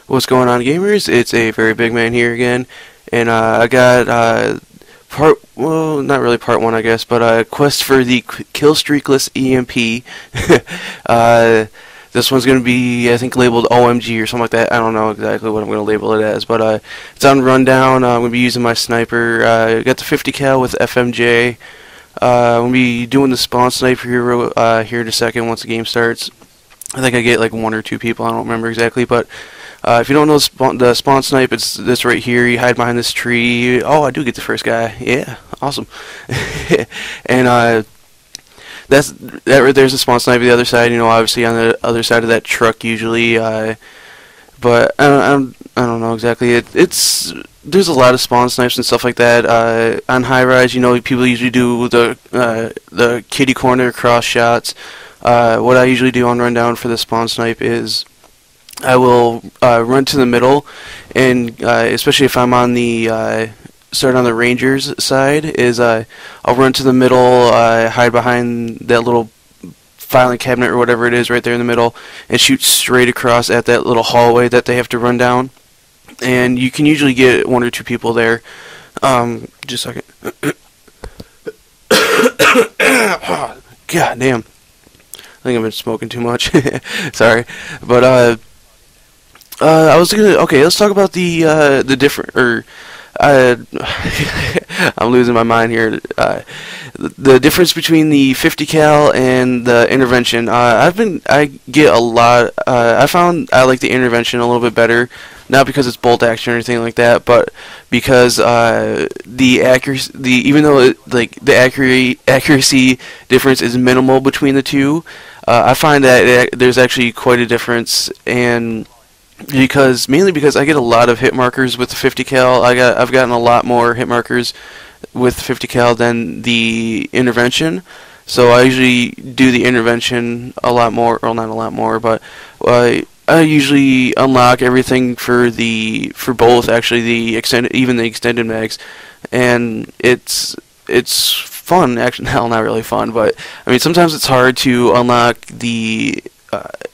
What's going on, gamers? It's a very big man here again, and I got well, not really part one, I guess, but a quest for the Killstreakless EMP. This one's going to be, I think, labeled OMG or something like that. I don't know exactly what I'm going to label it as, but it's on rundown. I'm going to be using my sniper. Got the 50 cal with FMJ. I'm going to be doing the spawn sniper here in a second once the game starts. I think I get like 1 or 2 people. I don't remember exactly, but if you don't know the spawn snipe, it's this right here. You hide behind this tree. Oh, I do get the first guy. Yeah, awesome. And there's the spawn snipe. The other side, you know, obviously on the other side of that truck usually. But I don't know exactly. There's a lot of spawn snipes and stuff like that. On high rise, you know, people usually do the kitty corner cross shots. What I usually do on rundown for the spawn snipe is I will run to the middle, and especially if I'm on the start on the Rangers side, is I'll run to the middle, hide behind that little filing cabinet or whatever it is right there in the middle, and shoot straight across at that little hallway that they have to run down. And you can usually get 1 or 2 people there. Just a second. God damn. I think I've been smoking too much. Sorry, but I was gonna. Okay, let's talk about the different. I'm losing my mind here. The difference between the 50 cal and the intervention. I get a lot. I found I like the intervention a little bit better. Not because it's bolt action or anything like that, but because the accuracy, even though the accuracy difference is minimal between the two, I find that there's actually quite a difference, and mainly because I get a lot of hit markers with the 50 cal. I've gotten a lot more hit markers with 50 cal than the intervention. So I usually do the intervention a lot more, or not a lot more, but I usually unlock everything for both, actually, even the extended mags, and it's fun. Actually, no, not really fun, but I mean sometimes it's hard to unlock the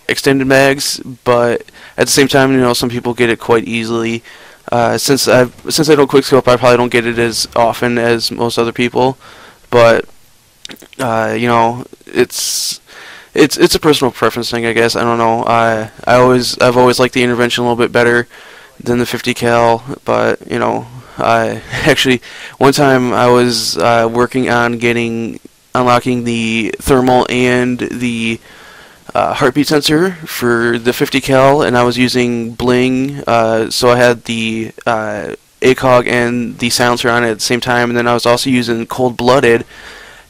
extended mags, but at the same time, you know, some people get it quite easily. Since I don't quickscope, I probably don't get it as often as most other people, but you know, it's a personal preference thing, I guess. I don't know. I've always liked the intervention a little bit better than the 50 cal, but you know, actually one time I was working on unlocking the thermal and the heartbeat sensor for the 50 cal, and I was using bling, so I had the ACOG and the silencer on it at the same time, and then I was also using cold-blooded.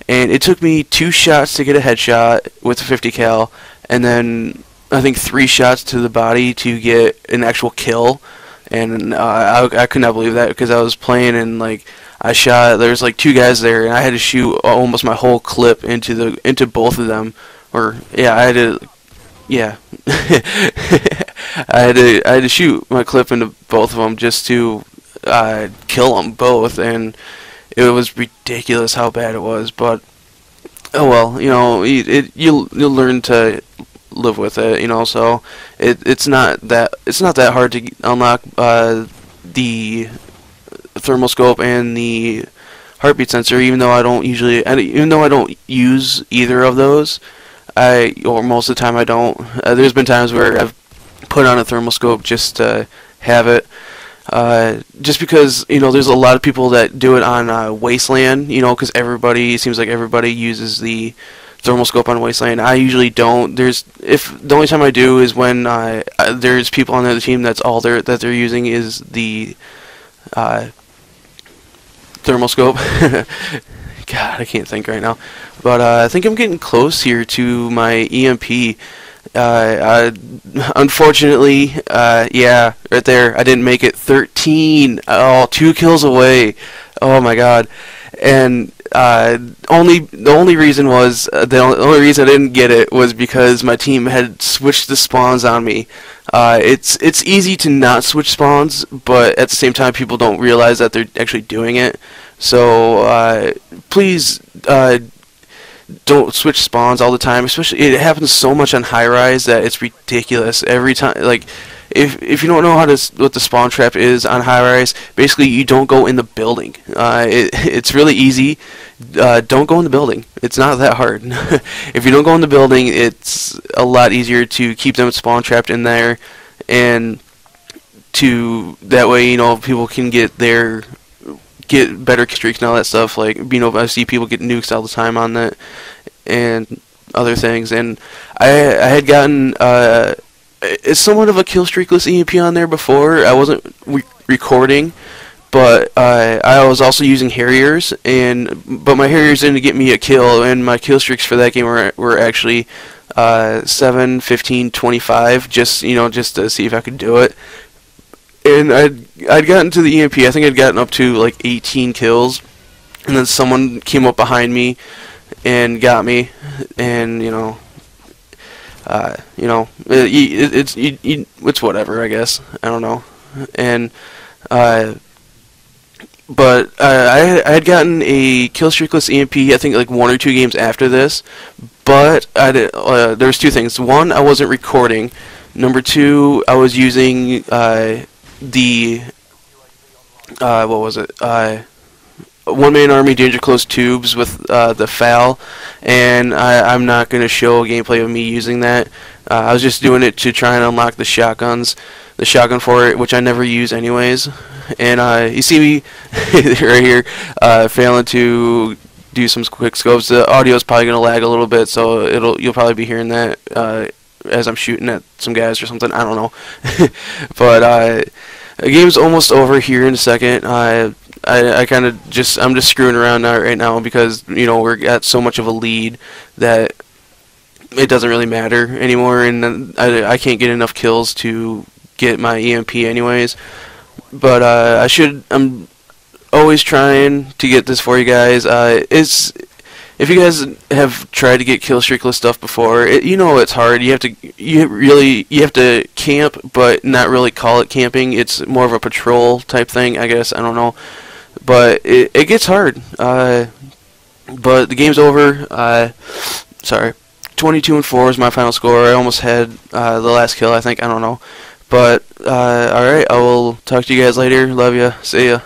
And it took me 2 shots to get a headshot with the 50 cal, and then I think 3 shots to the body to get an actual kill. And I could not believe that, because I was playing and like there's like 2 guys there, and I had to shoot almost my whole clip into both of them. Or yeah, I had to shoot my clip into both of them just to kill them both, and it was ridiculous how bad it was, but oh well, you know, you'll learn to live with it, you know. So it's not that hard to unlock the thermal scope and the heartbeat sensor, even though I don't use either of those. Or most of the time I don't. There's been times where I've put on a thermal scope just to have it. Just because, you know, there's a lot of people that do it on Wasteland, you know, because it seems like everybody uses the thermal scope on Wasteland. I usually don't. The only time I do is when there's people on the other team that they're using is the thermal scope. God, I can't think right now. But I think I'm getting close here to my EMP. Unfortunately, yeah, right there, I didn't make it. 13. Oh, 2 kills away. Oh my God. And the only reason I didn't get it was because my team had switched the spawns on me. It's easy to not switch spawns, but at the same time, people don't realize that they're actually doing it. So please don't switch spawns all the time. Especially, it happens so much on high rise that it's ridiculous. Every time, like if you don't know what the spawn trap is on high rise, basically you don't go in the building. It's really easy. Don't go in the building. It's not that hard. If you don't go in the building, it's a lot easier to keep them spawn trapped in there, and to that way, you know, people can get better streaks and all that stuff. Like, you know, I see people get nukes all the time on that and other things. And I had gotten it's somewhat of a Killstreakless EMP on there before. I wasn't recording, but I was also using Harriers, but my Harriers didn't get me a kill, and my kill streaks for that game were actually 7, 15, 25, just to see if I could do it. And I'd gotten to the EMP. I think I'd gotten up to like 18 kills, and then someone came up behind me and got me, and it's whatever, I guess. I don't know. And but I had gotten a Killstreakless EMP, I think like 1 or 2 games after this, but there was 2 things. One, I wasn't recording. Number 2, I was using what was it? One-man army danger close tubes with the FAL, and I'm not going to show a gameplay of me using that. I was just doing it to try and unlock the shotgun for it, which I never use anyways. And you see me right here failing to do some quick scopes. The audio is probably going to lag a little bit, so you'll probably be hearing that as I'm shooting at some guys or something. I don't know. But the game's almost over here in a second. I'm just screwing around right now because we're at so much of a lead that it doesn't really matter anymore, and I can't get enough kills to get my EMP anyways. But I'm always trying to get this for you guys. If you guys have tried to get Killstreakless stuff before, it's hard. You have to camp, but not really call it camping. It's more of a patrol type thing, I guess. I don't know, but it gets hard. But the game's over. Sorry, 22-4 is my final score. I almost had the last kill, I think. I don't know, but all right. I will talk to you guys later. Love ya. See ya.